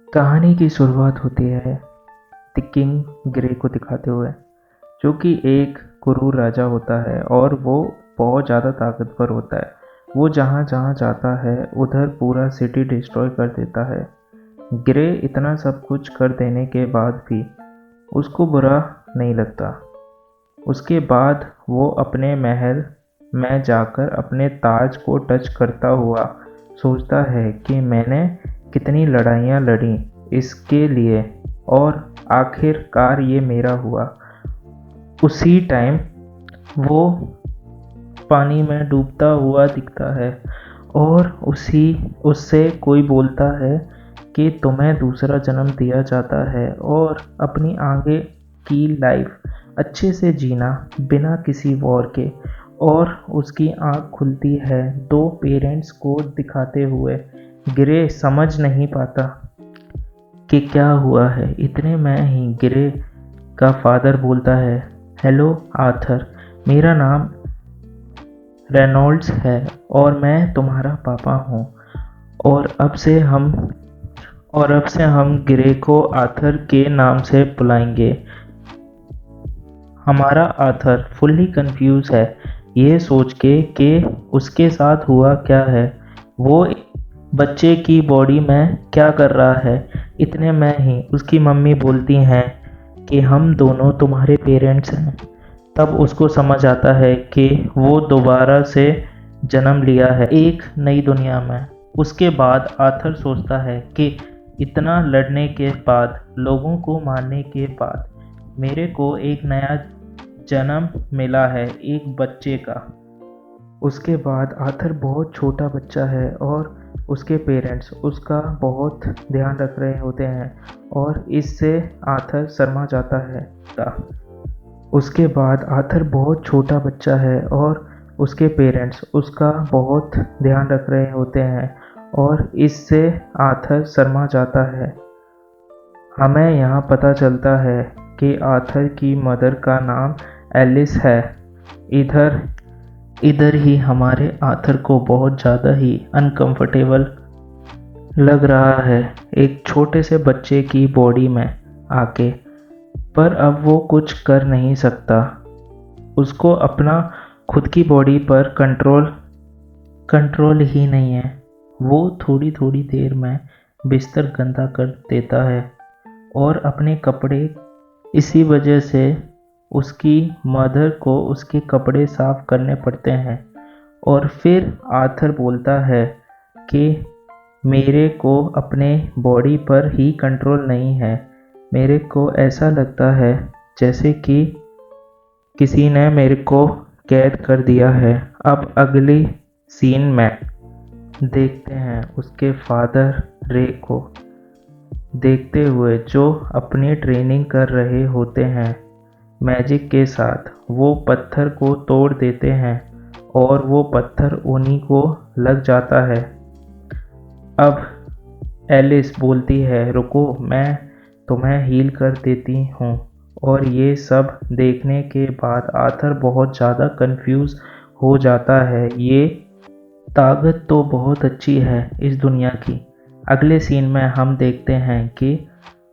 कहानी की शुरुआत होती है द किंग ग्रे को दिखाते हुए, जो कि एक क्रूर राजा होता है और वो बहुत ज़्यादा ताकतवर होता है। वो जहाँ जहाँ जाता है उधर पूरा सिटी डिस्ट्रॉय कर देता है। ग्रे इतना सब कुछ कर देने के बाद भी उसको बुरा नहीं लगता। उसके बाद वो अपने महल में जाकर अपने ताज को टच करता हुआ सोचता है कि मैंने कितनी लड़ाइयाँ लड़ी इसके लिए और आखिरकार ये मेरा हुआ। उसी टाइम वो पानी में डूबता हुआ दिखता है और उसी उससे कोई बोलता है कि तुम्हें दूसरा जन्म दिया जाता है और अपनी आगे की लाइफ अच्छे से जीना बिना किसी वॉर के। और उसकी आँख खुलती है दो पेरेंट्स को दिखाते हुए। ग्रे समझ नहीं पाता कि क्या हुआ है। इतने में ही ग्रे का फादर बोलता है, हेलो आर्थर, मेरा नाम रेनॉल्ड्स है और मैं तुम्हारा पापा हूँ। और अब से हम ग्रे को आर्थर के नाम से बुलाएंगे। हमारा आर्थर फुल्ली कंफ्यूज है ये सोच के कि उसके साथ हुआ क्या है, वो बच्चे की बॉडी में क्या कर रहा है। इतने में ही उसकी मम्मी बोलती हैं कि हम दोनों तुम्हारे पेरेंट्स हैं। तब उसको समझ आता है कि वो दोबारा से जन्म लिया है एक नई दुनिया में। उसके बाद आर्थर सोचता है कि इतना लड़ने के बाद, लोगों को मारने के बाद मेरे को एक नया जन्म मिला है, एक बच्चे का। उसके बाद आर्थर बहुत छोटा बच्चा है और उसके पेरेंट्स उसका बहुत ध्यान रख रहे होते हैं और इससे आर्थर शर्मा जाता है। उसके बाद आर्थर बहुत छोटा बच्चा है और उसके पेरेंट्स उसका बहुत ध्यान रख रहे होते हैं और इससे आर्थर शर्मा जाता है। हमें यहाँ पता चलता है कि आर्थर की मदर का नाम एलिस है। इधर इधर ही हमारे आर्थर को बहुत ज़्यादा ही अनकंफर्टेबल लग रहा है एक छोटे से बच्चे की बॉडी में आके। पर अब वो कुछ कर नहीं सकता। उसको अपना खुद की बॉडी पर कंट्रोल ही नहीं है। वो थोड़ी थोड़ी देर में बिस्तर गंदा कर देता है और अपने कपड़े, इसी वजह से उसकी मदर को उसके कपड़े साफ करने पड़ते हैं। और फिर आर्थर बोलता है कि मेरे को अपने बॉडी पर ही कंट्रोल नहीं है। मेरे को ऐसा लगता है जैसे कि किसी ने मेरे को कैद कर दिया है। अब अगली सीन में देखते हैं उसके फादर रे को देखते हुए, जो अपनी ट्रेनिंग कर रहे होते हैं मैजिक के साथ। वो पत्थर को तोड़ देते हैं और वो पत्थर उन्हीं को लग जाता है। अब एलिस बोलती है, रुको, मैं तुम्हें हील कर देती हूँ। और ये सब देखने के बाद आर्थर बहुत ज़्यादा कंफ्यूज हो जाता है। ये ताकत तो बहुत अच्छी है इस दुनिया की। अगले सीन में हम देखते हैं कि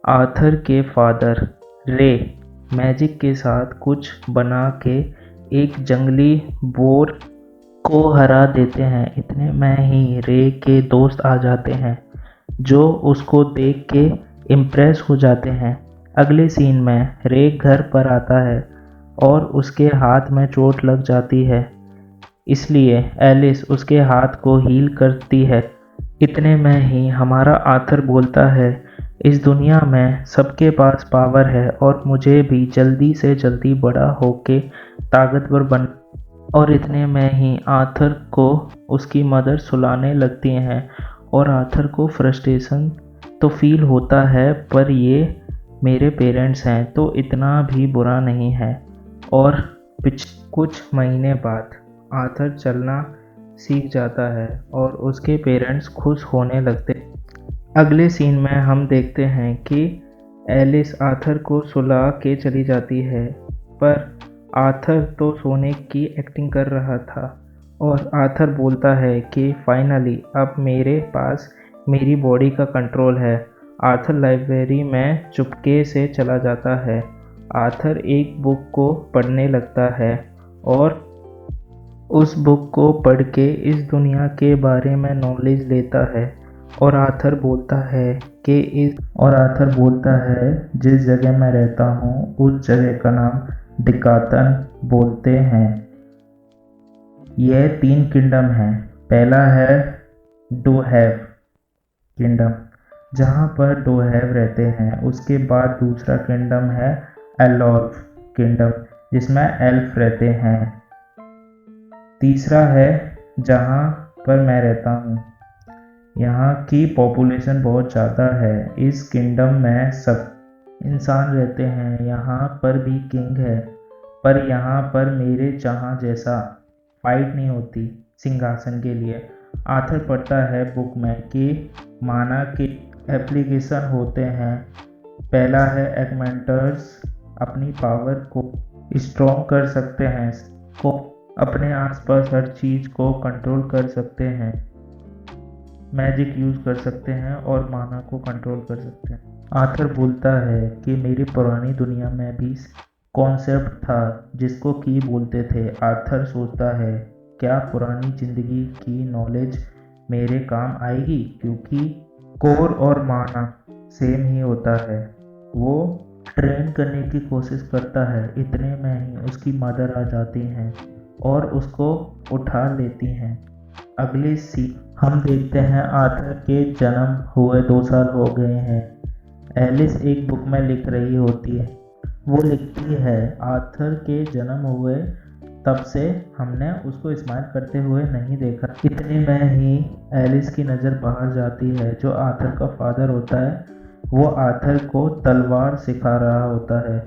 आर्थर के फादर रे मैजिक के साथ कुछ बना के एक जंगली बोर को हरा देते हैं। इतने में ही रे के दोस्त आ जाते हैं जो उसको देख के इम्प्रेस हो जाते हैं। अगले सीन में रे घर पर आता है और उसके हाथ में चोट लग जाती है, इसलिए एलिस उसके हाथ को हील करती है। इतने में ही हमारा आर्थर बोलता है, इस दुनिया में सबके पास पावर है और मुझे भी जल्दी से जल्दी बड़ा होके ताकतवर बन। और इतने में ही आर्थर को उसकी मदर सुलाने लगती हैं और आर्थर को फ्रस्ट्रेशन तो फील होता है, पर ये मेरे पेरेंट्स हैं तो इतना भी बुरा नहीं है। और कुछ महीने बाद आर्थर चलना सीख जाता है और उसके पेरेंट्स खुश होने लगते। अगले सीन में हम देखते हैं कि एलिस आर्थर को सुला के चली जाती है, पर आर्थर तो सोने की एक्टिंग कर रहा था। और आर्थर बोलता है कि फाइनली अब मेरे पास मेरी बॉडी का कंट्रोल है आर्थर लाइब्रेरी में चुपके से चला जाता है। आर्थर एक बुक को पढ़ने लगता है और उस बुक को पढ़ के इस दुनिया के बारे में नॉलेज लेता है। और आर्थर बोलता है जिस जगह मैं रहता हूँ उस जगह का नाम डिकातन बोलते हैं। यह 3 किंगडम है। पहला है डोहैव किंगडम, जहाँ पर डोहैव रहते हैं। उसके बाद दूसरा किंगडम है एलॉर्फ किंगडम, जिसमें एल्फ रहते हैं। तीसरा है जहाँ पर मैं रहता हूँ। यहाँ की पॉपुलेशन बहुत ज़्यादा है। इस किंगडम में सब इंसान रहते हैं। यहाँ पर भी किंग है, पर यहाँ पर मेरे जहाँ जैसा फाइट नहीं होती सिंहासन के लिए। आर्थर पढ़ता है बुक में कि माना के एप्लीकेशन होते हैं। पहला है एगमेंटर्स अपनी पावर को स्ट्रॉन्ग कर सकते हैं, को अपने आसपास हर चीज़ को कंट्रोल कर सकते हैं, मैजिक यूज़ कर सकते हैं और माना को कंट्रोल कर सकते हैं। आर्थर बोलता है कि मेरी पुरानी दुनिया में भी कॉन्सेप्ट था जिसको की बोलते थे। आर्थर सोचता है क्या पुरानी ज़िंदगी की नॉलेज मेरे काम आएगी, क्योंकि कोर और माना सेम ही होता है। वो ट्रेन करने की कोशिश करता है। इतने में ही उसकी मदर आ जाती हैं और उसको उठा लेती हैं। अगले सीन हम देखते हैं आर्थर के जन्म हुए 2 साल हो गए हैं। एलिस एक बुक में लिख रही होती है। वो लिखती है आर्थर के जन्म हुए तब से हमने उसको स्माइल करते हुए नहीं देखा। इतने में ही एलिस की नज़र बाहर जाती है। जो आर्थर का फादर होता है वो आर्थर को तलवार सिखा रहा होता है,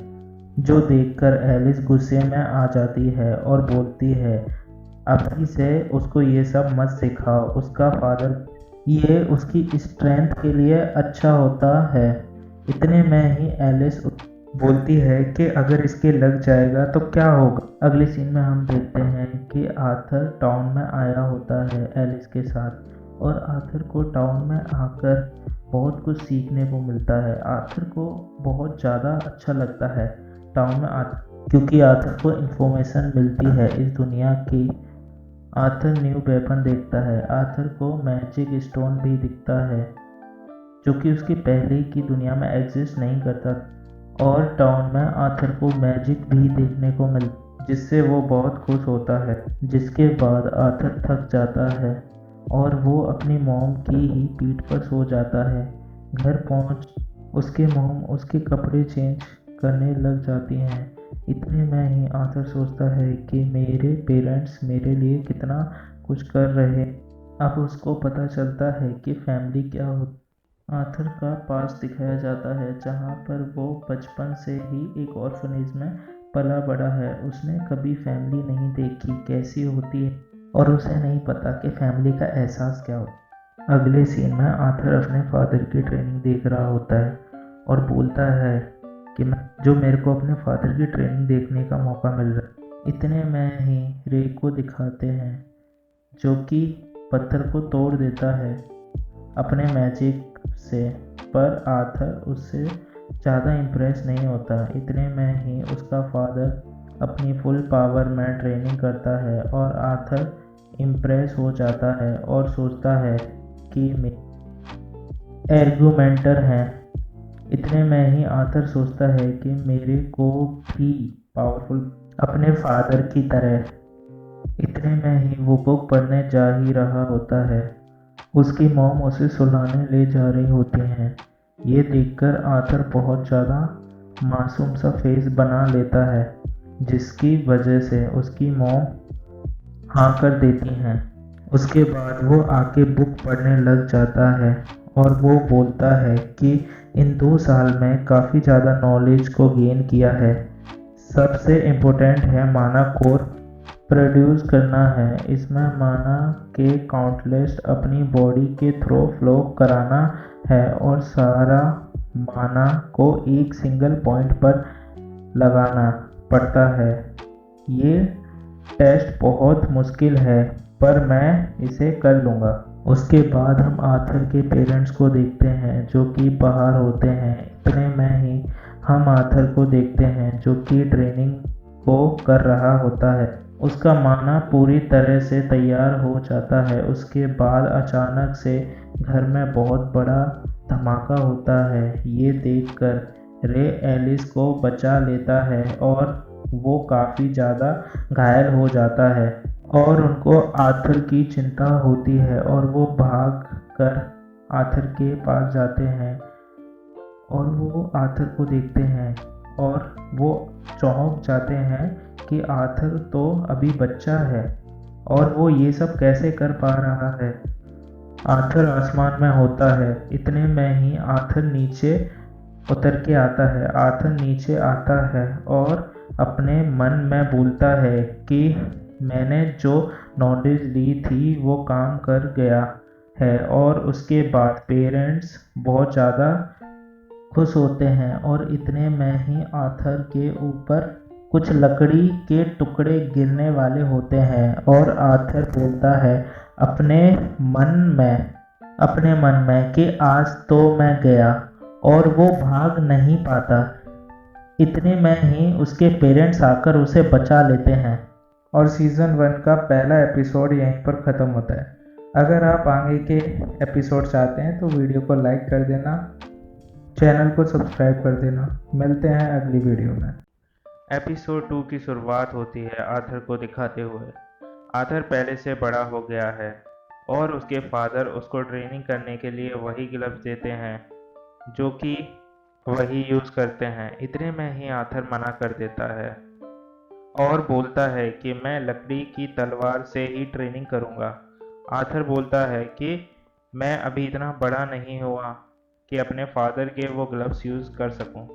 जो देखकर एलिस गुस्से में आ जाती है और बोलती है अभी से उसको ये सब मत सिखाओ। उसका फादर ये उसकी स्ट्रेंथ के लिए अच्छा होता है। इतने में ही एलिस बोलती है कि अगर इसके लग जाएगा तो क्या होगा। अगले सीन में हम देखते हैं कि आर्थर टाउन में आया होता है एलिस के साथ, और आर्थर को टाउन में आकर बहुत कुछ सीखने को मिलता है। आर्थर को बहुत ज़्यादा अच्छा लगता है टाउन में क्योंकि आर्थर को इन्फॉर्मेशन मिलती है इस दुनिया की। आर्थर न्यू वेपन देखता है। आर्थर को मैजिक स्टोन भी दिखता है जो कि उसकी पहले की दुनिया में एग्जिस्ट नहीं करता। और टाउन में आर्थर को मैजिक भी देखने को मिलता, जिससे वो बहुत खुश होता है। जिसके बाद आर्थर थक जाता है और वो अपनी मॉम की ही पीठ पर सो जाता है। घर पहुंच उसके मॉम उसके कपड़े चेंज करने लग जाती हैं। इतने में ही आर्थर सोचता है कि मेरे पेरेंट्स मेरे लिए कितना कुछ कर रहे। अब उसको पता चलता है कि फैमिली क्या होती। आर्थर का पास दिखाया जाता है जहाँ पर वो बचपन से ही एक ऑर्फनेज में पला बड़ा है। उसने कभी फैमिली नहीं देखी कैसी होती है, और उसे नहीं पता कि फैमिली का एहसास क्या होता है। अगले सीन में आर्थर अपने फादर की ट्रेनिंग देख रहा होता है और बोलता है कि जो मेरे को अपने फादर की ट्रेनिंग देखने का मौका मिल रहा है। इतने में ही रे को दिखाते हैं जो कि पत्थर को तोड़ देता है अपने मैजिक से, पर आर्थर उससे ज़्यादा इम्प्रेस नहीं होता। इतने में ही उसका फादर अपनी फुल पावर में ट्रेनिंग करता है और आर्थर इम्प्रेस हो जाता है और सोचता है कि आर्गुमेंटर हैं। इतने में ही आर्थर सोचता है कि मेरे को भी पावरफुल अपने फादर की तरह। इतने में ही वो बुक पढ़ने जा ही रहा होता है। उसकी मॉम उसे सुलाने ले जा रही होती हैं। ये देखकर आर्थर बहुत ज़्यादा मासूम सा फेस बना लेता है, जिसकी वजह से उसकी मॉम हाँ कर देती हैं। उसके बाद वो आके बुक पढ़ने लग जाता है और वो बोलता है कि इन 2 साल में काफ़ी ज़्यादा नॉलेज को गेन किया है। सबसे इम्पोर्टेंट है माना कोर प्रोड्यूस करना है। इसमें माना के काउंटलेस अपनी बॉडी के थ्रू फ्लो कराना है और सारा माना को एक सिंगल पॉइंट पर लगाना पड़ता है। ये टेस्ट बहुत मुश्किल है पर मैं इसे कर लूँगा। उसके बाद हम आर्थर के पेरेंट्स को देखते हैं जो कि बाहर होते हैं। इतने में ही हम आर्थर को देखते हैं जो कि ट्रेनिंग को कर रहा होता है। उसका माना पूरी तरह से तैयार हो जाता है। उसके बाद अचानक से घर में बहुत बड़ा धमाका होता है। ये देखकर रे एलिस को बचा लेता है और वो काफ़ी ज़्यादा घायल हो जाता है और उनको आर्थर की चिंता होती है और वो भाग कर आर्थर के पास जाते हैं और वो आर्थर को देखते हैं और वो चौंक जाते हैं कि आर्थर तो अभी बच्चा है और वो ये सब कैसे कर पा रहा है। आर्थर आसमान में होता है। इतने में ही आर्थर नीचे उतर के आता है। आर्थर नीचे आता है और अपने मन में बोलता है कि मैंने जो नॉलेज ली थी वो काम कर गया है। और उसके बाद पेरेंट्स बहुत ज़्यादा खुश होते हैं और इतने में ही आर्थर के ऊपर कुछ लकड़ी के टुकड़े गिरने वाले होते हैं और आर्थर बोलता है अपने मन में कि आज तो मैं गया और वो भाग नहीं पाता। इतने में ही उसके पेरेंट्स आकर उसे बचा लेते हैं और सीज़न 1 का पहला एपिसोड यहीं पर ख़त्म होता है। अगर आप आगे के एपिसोड चाहते हैं तो वीडियो को लाइक कर देना, चैनल को सब्सक्राइब कर देना। मिलते हैं अगली वीडियो में। एपिसोड 2 की शुरुआत होती है आर्थर को दिखाते हुए। आर्थर पहले से बड़ा हो गया है और उसके फादर उसको ट्रेनिंग करने के लिए वही ग्लव्स देते हैं जो कि वही यूज़ करते हैं। इतने में ही आर्थर मना कर देता है और बोलता है कि मैं लकड़ी की तलवार से ही ट्रेनिंग करूँगा। आर्थर बोलता है कि मैं अभी इतना बड़ा नहीं हुआ कि अपने फादर के वो ग्लव्स यूज़ कर सकूं।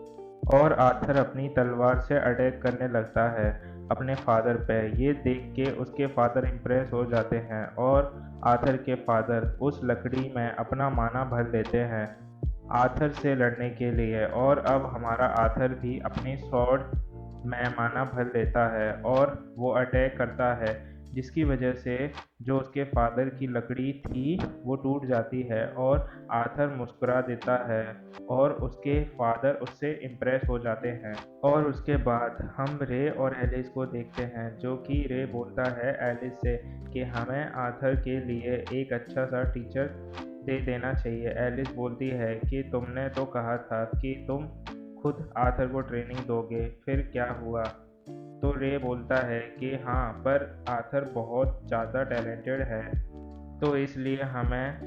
और आर्थर अपनी तलवार से अटैक करने लगता है अपने फादर पे। ये देख के उसके फादर इम्प्रेस हो जाते हैं और आर्थर के फादर उस लकड़ी में अपना माना भर लेते हैं आर्थर से लड़ने के लिए। और अब हमारा आर्थर भी अपनी स्वॉर्ड में माना भर लेता है और वो अटैक करता है जिसकी वजह से जो उसके फादर की लकड़ी थी वो टूट जाती है और आर्थर मुस्कुरा देता है और उसके फादर उससे इम्प्रेस हो जाते हैं। और उसके बाद हम रे और एलिस को देखते हैं जो कि रे बोलता है एलिस से कि हमें आर्थर के लिए एक अच्छा सा टीचर दे देना चाहिए। एलिस बोलती है कि तुमने तो कहा था कि तुम खुद आर्थर को ट्रेनिंग दोगे, फिर क्या हुआ? तो रे बोलता है कि हाँ, पर आर्थर बहुत ज़्यादा टैलेंटेड है तो इसलिए हमें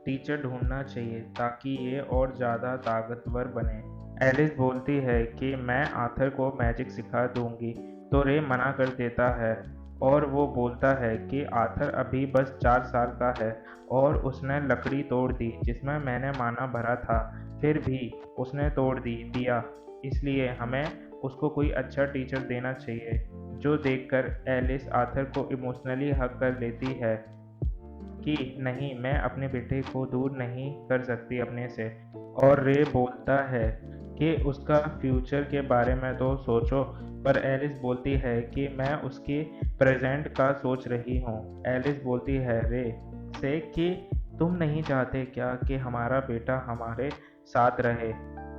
टीचर ढूंढना चाहिए ताकि ये और ज़्यादा ताकतवर बने। एलिस बोलती है कि मैं आर्थर को मैजिक सिखा दूंगी तो रे मना कर देता है और वो बोलता है कि आर्थर अभी बस 4 साल का है और उसने लकड़ी तोड़ दी जिसमें मैंने माना भरा था, फिर भी उसने तोड़ दिया, इसलिए हमें उसको कोई अच्छा टीचर देना चाहिए। जो देखकर एलिस आर्थर को इमोशनली हग कर लेती है कि नहीं, मैं अपने बेटे को दूर नहीं कर सकती अपने से। और रे बोलता है कि उसका फ्यूचर के बारे में तो सोचो, पर एलिस बोलती है कि मैं उसके प्रेजेंट का सोच रही हूँ। एलिस बोलती है रे से कि तुम नहीं चाहते क्या कि हमारा बेटा हमारे साथ रहे?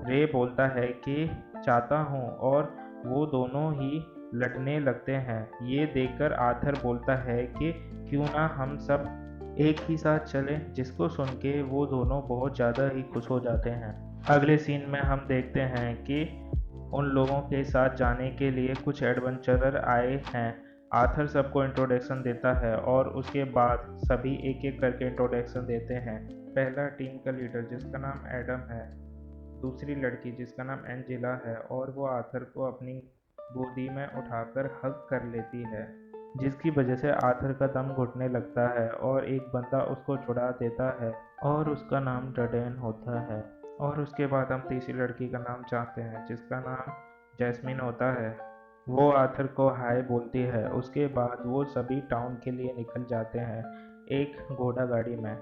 रे बोलता है कि चाहता हूँ और वो दोनों ही लड़ने लगते हैं। ये देखकर आर्थर बोलता है कि क्यों ना हम सब एक ही साथ चलें, जिसको सुन के वो दोनों बहुत ज़्यादा ही खुश हो जाते हैं। अगले सीन में हम देखते हैं कि उन लोगों के साथ जाने के लिए कुछ एडवेंचरर आए हैं। आर्थर सबको इंट्रोडक्शन देता है और उसके बाद सभी एक एक करके इंट्रोडक्शन देते हैं। पहला टीम का लीडर जिसका नाम एडम है, दूसरी लड़की जिसका नाम एंजेला है और वो आर्थर को अपनी गोदी में उठाकर हग कर लेती है जिसकी वजह से आर्थर का दम घुटने लगता है और एक बंदा उसको छुड़ा देता है और उसका नाम डडेन होता है। और उसके बाद हम तीसरी लड़की का नाम जानते हैं जिसका नाम जैस्मिन होता है। वो आर्थर को हाय बोलती है। उसके बाद वो सभी टाउन के लिए निकल जाते हैं एक घोड़ा गाड़ी में।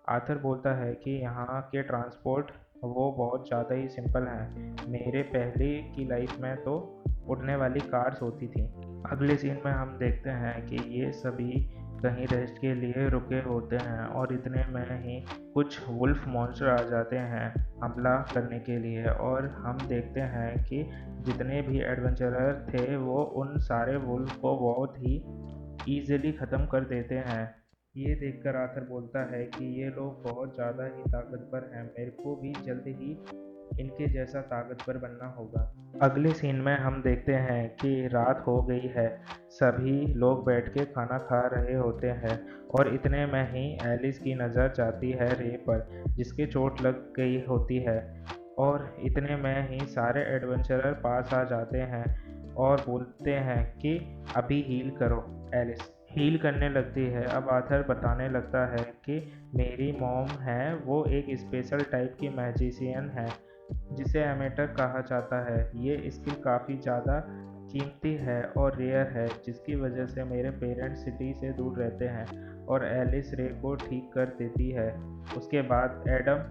आर्थर बोलता है कि यहाँ के ट्रांसपोर्ट वो बहुत ज़्यादा ही सिंपल हैं। मेरे पहले की लाइफ में तो उड़ने वाली कार्स होती थी। अगले सीन में हम देखते हैं कि ये सभी कहीं रेस्ट के लिए रुके होते हैं और इतने में ही कुछ वुल्फ मॉन्स्टर आ जाते हैं हमला करने के लिए, और हम देखते हैं कि जितने भी एडवेंचरर थे वो उन सारे वुल्फ को बहुत ही ईजिली ख़त्म कर देते हैं। ये देखकर आथर बोलता है कि ये लोग बहुत ज़्यादा ही ताकतवर हैं, मेरे को भी जल्द ही इनके जैसा ताकतवर बनना होगा। अगले सीन में हम देखते हैं कि रात हो गई है, सभी लोग बैठ के खाना खा रहे होते हैं और इतने में ही एलिस की नज़र जाती है रे पर, जिसके चोट लग गई होती है, और इतने में ही सारे एडवेंचरर पास आ जाते हैं और बोलते हैं कि अभी हील करो। एलिस हील करने लगती है। अब आथर बताने लगता है कि मेरी मॉम है वो एक स्पेशल टाइप की मैजिशियन है जिसे एमेटर कहा जाता है। ये स्किल काफ़ी ज़्यादा कीमती है और रेयर है, जिसकी वजह से मेरे पेरेंट्स सिटी से दूर रहते हैं, और एलिस रे को ठीक कर देती है। उसके बाद एडम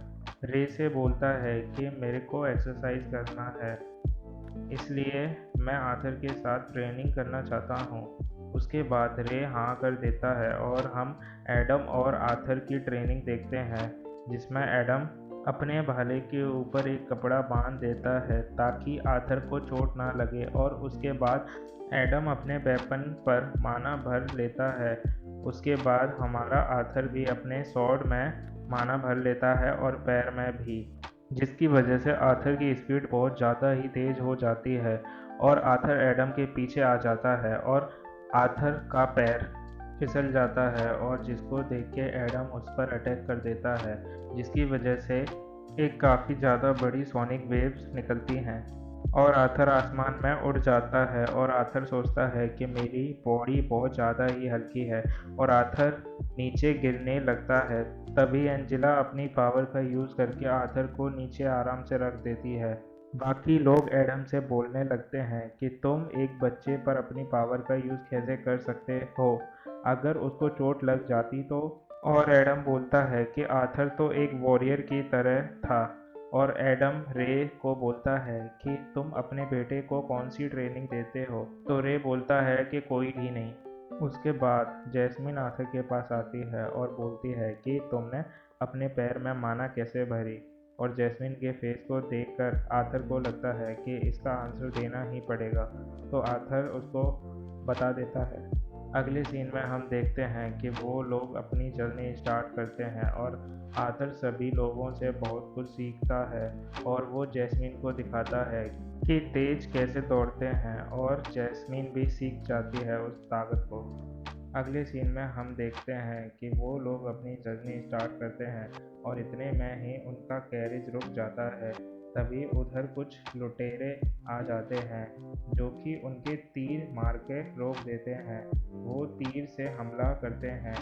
रे से बोलता है कि मेरे को एक्सरसाइज करना है, इसलिए मैं आथर के साथ ट्रेनिंग करना चाहता हूँ। उसके बाद रे हाँ कर देता है और हम एडम और आथर की ट्रेनिंग देखते हैं, जिसमें एडम अपने भाले के ऊपर एक कपड़ा बांध देता है ताकि आथर को चोट ना लगे, और उसके बाद एडम अपने वेपन पर माना भर लेता है। उसके बाद हमारा आथर भी अपने स्वॉर्ड में माना भर लेता है और पैर में भी, जिसकी वजह से आथर की स्पीड बहुत ज़्यादा ही तेज़ हो जाती है और आथर एडम के पीछे आ जाता है और आथर का पैर फिसल जाता है, और जिसको देख के एडम उस पर अटैक कर देता है, जिसकी वजह से एक काफ़ी ज़्यादा बड़ी सोनिक वेव्स निकलती हैं और आथर आसमान में उड़ जाता है। और आथर सोचता है कि मेरी बॉडी बहुत ज़्यादा ही हल्की है, और आथर नीचे गिरने लगता है। तभी एंजेला अपनी पावर का यूज़ करके आथर को नीचे आराम से रख देती है। बाकी लोग एडम से बोलने लगते हैं कि तुम एक बच्चे पर अपनी पावर का यूज़ कैसे कर सकते हो, अगर उसको चोट लग जाती तो। और एडम बोलता है कि आथर तो एक वॉरियर की तरह था, और एडम रे को बोलता है कि तुम अपने बेटे को कौन सी ट्रेनिंग देते हो, तो रे बोलता है कि कोई भी नहीं। उसके बाद जैस्मिन आथर के पास आती है और बोलती है कि तुमने अपने पैर में माना कैसे भरी, और जैस्मिन के फेस को देखकर आथर को लगता है कि इसका आंसर देना ही पड़ेगा, तो आथर उसको बता देता है। अगले सीन में हम देखते हैं कि वो लोग अपनी जर्नी स्टार्ट करते हैं और आथर सभी लोगों से बहुत कुछ सीखता है, और वो जैस्मिन को दिखाता है कि तेज कैसे दौड़ते हैं, और जैस्मिन भी सीख जाती है उस ताकत को। अगले सीन में हम देखते हैं कि वो लोग अपनी जर्नी स्टार्ट करते हैं और इतने में ही उनका कैरेज रुक जाता है। तभी उधर कुछ लुटेरे आ जाते हैं जो कि उनके तीर मार के रोक देते हैं। वो तीर से हमला करते हैं।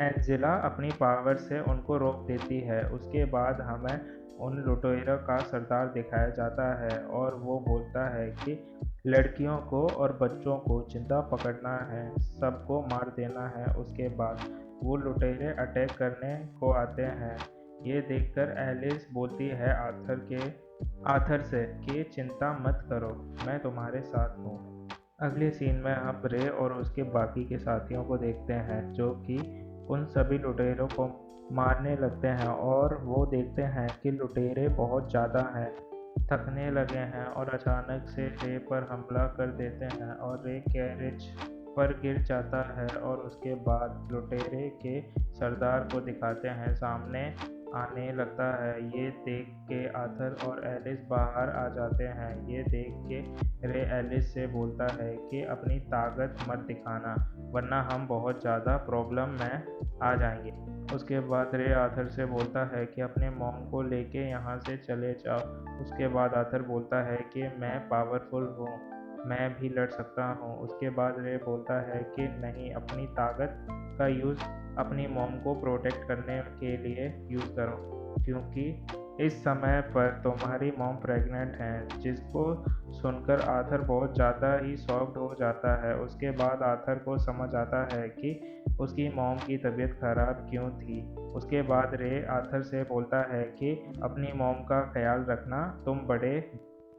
एंजेला अपनी पावर से उनको रोक देती है। उसके बाद हमें उन लुटेरों का सरदार दिखाया जाता है और वो बोलता है कि लड़कियों को और बच्चों को जिंदा पकड़ना है, सबको मार देना है। उसके बाद वो लुटेरे अटैक करने को आते हैं। ये देखकर एलिस बोलती है आथर से कि चिंता मत करो, मैं तुम्हारे साथ हूँ। अगले सीन में हम रे और उसके बाकी के साथियों को देखते हैं जो कि उन सभी लुटेरों को मारने लगते हैं, और वो देखते हैं कि लुटेरे बहुत ज़्यादा हैं, थकने लगे हैं, और अचानक से रे पर हमला कर देते हैं और रे कैरेज पर गिर जाता है। और उसके बाद लुटेरे के सरदार को दिखाते हैं सामने आने लगता है। ये देख के आथर और एलिस बाहर आ जाते हैं। ये देख के रे एलिस से बोलता है कि अपनी ताकत मत दिखाना, वरना हम बहुत ज़्यादा प्रॉब्लम में आ जाएंगे। उसके बाद रे आथर से बोलता है कि अपने मॉम को लेके यहाँ से चले जाओ। उसके बाद आथर बोलता है कि मैं पावरफुल हूँ, मैं भी लड़ सकता हूँ। उसके बाद रे बोलता है कि नहीं, अपनी ताकत का यूज़ अपनी मॉम को प्रोटेक्ट करने के लिए यूज़ करो, क्योंकि इस समय पर तुम्हारी मॉम प्रेग्नेंट हैं। जिसको सुनकर आथर बहुत ज़्यादा ही शॉक्ड हो जाता है। उसके बाद आथर को समझ आता है कि उसकी मॉम की तबीयत खराब क्यों थी। उसके बाद रे आथर से बोलता है कि अपनी मॉम का ख्याल रखना, तुम बड़े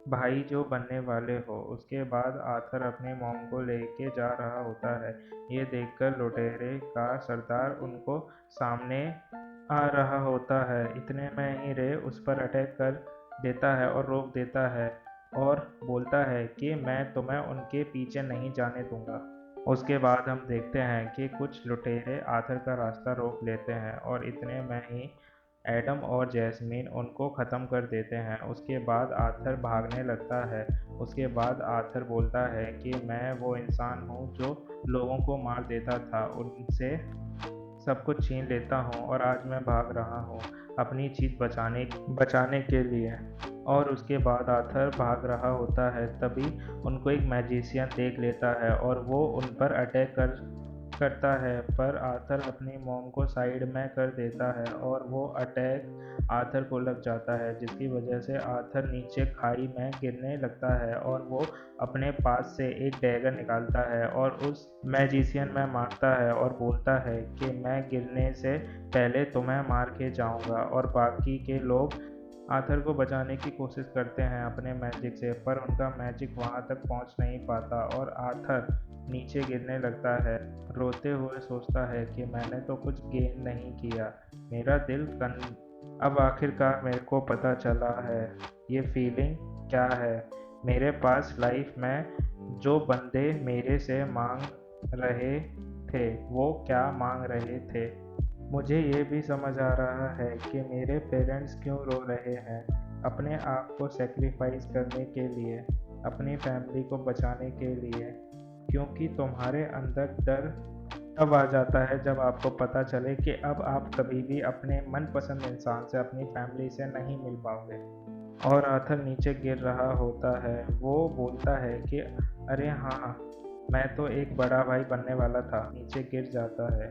भाई जो बनने वाले हो। उसके बाद आर्थर अपने मॉम को लेके जा रहा होता है। ये देखकर लुटेरे का सरदार उनको सामने आ रहा होता है। इतने में ही रे उस पर अटैक कर देता है और रोक देता है और बोलता है कि मैं तुम्हें उनके पीछे नहीं जाने दूंगा। उसके बाद हम देखते हैं कि कुछ लुटेरे आर्थर का रास्ता रोक लेते हैं और इतने में ही एडम और जैस्मीन उनको ख़त्म कर देते हैं। उसके बाद आर्थर भागने लगता है। उसके बाद आर्थर बोलता है कि मैं वो इंसान हूँ जो लोगों को मार देता था, उनसे सब कुछ छीन लेता हूँ और आज मैं भाग रहा हूँ अपनी चीज़ बचाने बचाने के लिए। और उसके बाद आर्थर भाग रहा होता है, तभी उनको एक मैजिशियन देख लेता है और वो उन पर अटैक करता है, पर आर्थर अपनी मॉम को साइड में कर देता है और वो अटैक आर्थर को लग जाता है, जिसकी वजह से आर्थर नीचे खाई में गिरने लगता है और वो अपने पास से एक डैगर निकालता है और उस मैजिशियन में मारता है और बोलता है कि मैं गिरने से पहले तुम्हें मार के जाऊंगा। और बाकी के लोग आर्थर को बचाने की कोशिश करते हैं अपने मैजिक से, पर उनका मैजिक वहां तक पहुंच नहीं पाता और आर्थर नीचे गिरने लगता है। रोते हुए सोचता है कि मैंने तो कुछ गेन नहीं किया, मेरा दिल कन अब आखिरकार मेरे को पता चला है ये फीलिंग क्या है। मेरे पास लाइफ में जो बंदे मेरे से मांग रहे थे वो क्या मांग रहे थे। मुझे ये भी समझ आ रहा है कि मेरे पेरेंट्स क्यों रो रहे हैं अपने आप को सेक्रीफाइस करने के लिए, अपनी फैमिली को बचाने के लिए। क्योंकि तुम्हारे अंदर डर तब आ जाता है जब आपको पता चले कि अब आप कभी भी अपने मनपसंद इंसान से, अपनी फैमिली से नहीं मिल पाओगे। और आर्थर नीचे गिर रहा होता है। वो बोलता है कि अरे हाँ, मैं तो एक बड़ा भाई बनने वाला था, नीचे गिर जाता है।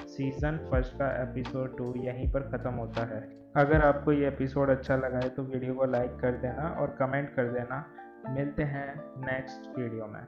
सीज़न फर्स्ट का एपिसोड 2 यहीं पर ख़त्म होता है। अगर आपको ये एपिसोड अच्छा लगा है तो वीडियो को लाइक कर देना और कमेंट कर देना। मिलते हैं नेक्स्ट वीडियो में।